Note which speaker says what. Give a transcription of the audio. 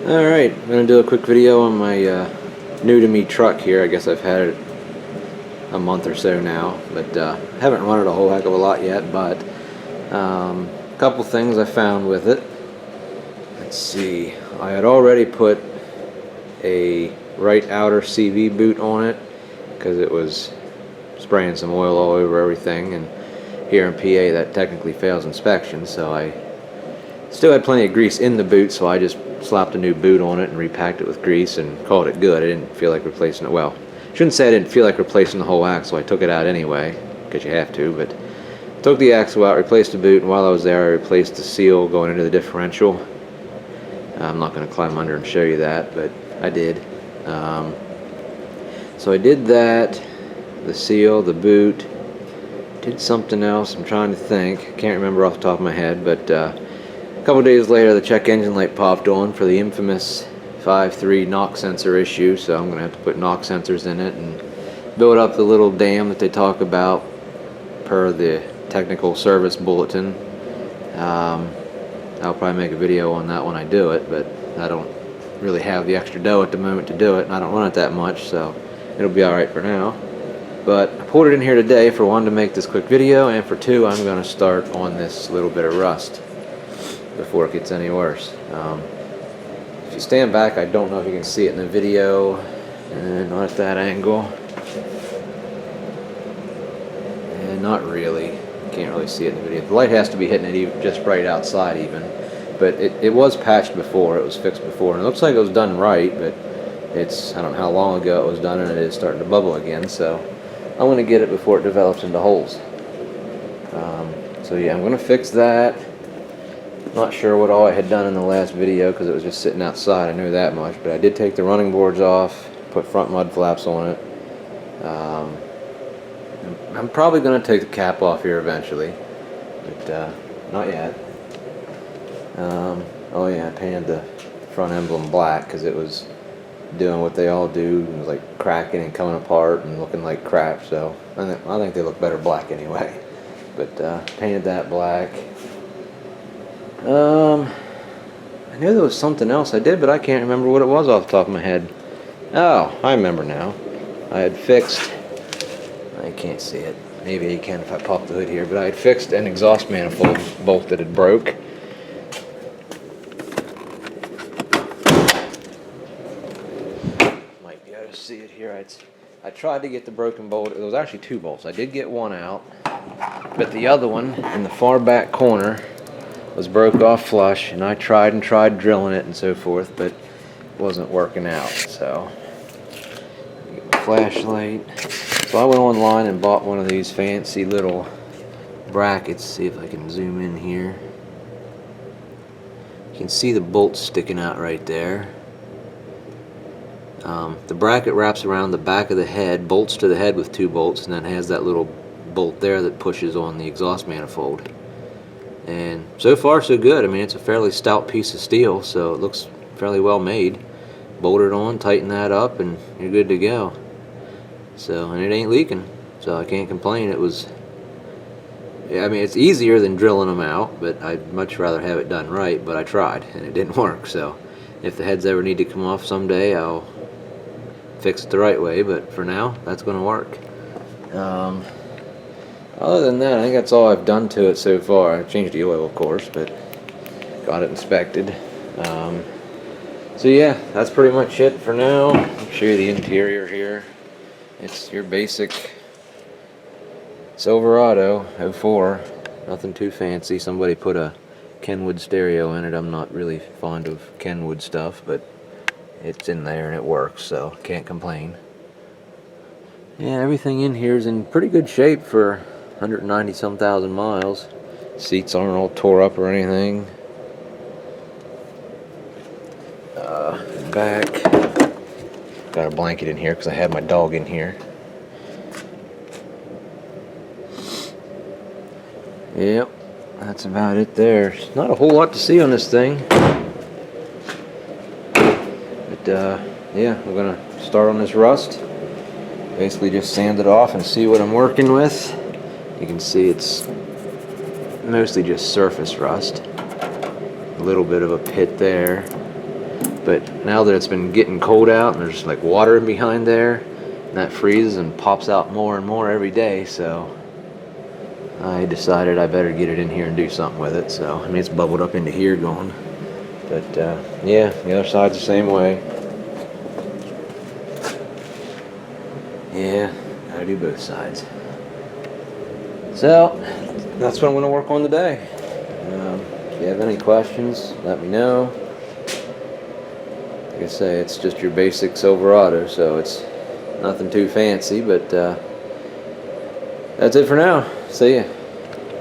Speaker 1: Alright, I'm going to do a quick video on my new to me truck here. I guess I've had it a month or so now, but haven't run it a whole heck of a lot yet, but a couple things I found with it. Let's see, I had already put a right outer CV boot on it because it was spraying some oil all over everything, and here in PA that technically fails inspection, so I still had plenty of grease in the boot, so I just slapped a new boot on it and repacked it with grease and called it good. I didn't feel like replacing it. Well, I shouldn't say I didn't feel like replacing the whole axle. I took it out anyway, because you have to, but took the axle out, replaced the boot, and while I was there I replaced the seal going into the differential. I'm not going to climb under and show you that, but I did. So I did that, the seal, the boot, did something else, I'm trying to think, can't remember off the top of my head, but a couple days later the check engine light popped on for the infamous 5.3 knock sensor issue, so I'm going to have to put knock sensors in it and build up the little dam that they talk about per the technical service bulletin. I'll probably make a video on that when I do it, but I don't really have the extra dough at the moment to do it, and I don't run it that much, so it'll be alright for now. But I pulled it in here today for one, to make this quick video, and for two, I'm going to start on this little bit of rust before it gets any worse. If you stand back, I don't know if you can see it in the video, and not at that angle, and not really, can't really see it in the video. The light has to be hitting it just right outside even, but it was patched before, it was fixed before, and it looks like it was done right, but it's, I don't know how long ago it was done, and it is starting to bubble again, so I want to get it before it develops into holes. So yeah, I'm going to fix that. Not sure what all I had done in the last video because it was just sitting outside, I knew that much, but I did take the running boards off, put front mud flaps on it. I'm probably going to take the cap off here eventually, but not yet. Oh yeah, I painted the front emblem black because it was doing what they all do. It was like cracking and coming apart and looking like crap, so I think they look better black anyway. But painted that black. I knew there was something else I did, but I can't remember what it was off the top of my head. Oh, I remember now. I had fixed, I can't see it, maybe you can if I pop the hood here, but I had fixed an exhaust manifold bolt that had broke. Might be able to see it here. I tried to get the broken bolt. It was actually two bolts. I did get one out, but the other one in the far back corner was broke off flush, and I tried and tried drilling it and so forth, but it wasn't working out. So get my flashlight. So I went online and bought one of these fancy little brackets. See if I can zoom in here. You can see the bolts sticking out right there. The bracket wraps around the back of the head, bolts to the head with two bolts, and then has that little bolt there that pushes on the exhaust manifold. And so far so good. I mean, it's a fairly stout piece of steel, so it looks fairly well made. Bolt it on, tighten that up, and you're good to go. So, and it ain't leaking, so I can't complain. It was, I mean, it's easier than drilling them out, but I'd much rather have it done right, but I tried, and it didn't work. So if the heads ever need to come off someday, I'll fix it the right way, but for now, that's going to work. Other than that, I think that's all I've done to it so far. I changed the oil, of course, but got it inspected. So yeah, that's pretty much it for now. I'll show you the interior here. It's your basic Silverado 04. Nothing too fancy. Somebody put a Kenwood stereo in it. I'm not really fond of Kenwood stuff, but it's in there and it works, so can't complain. Yeah, everything in here is in pretty good shape for 190 some thousand miles. Seats aren't all tore up or anything. Back, got a blanket in here because I had my dog in here. Yep, that's about it there. There's not a whole lot to see on this thing. But yeah, we're gonna start on this rust. Basically just sand it off and see what I'm working with. You can see it's mostly just surface rust. A little bit of a pit there. But now that it's been getting cold out and there's like water in behind there, and that freezes and pops out more and more every day, so I decided I better get it in here and do something with it. So, I mean, it's bubbled up into here going. But, yeah, the other side's the same way. Yeah, gotta do both sides. So, that's what I'm gonna work on today. If you have any questions, let me know. Like I say, it's just your basic Silverado, so it's nothing too fancy, but that's it for now. See ya.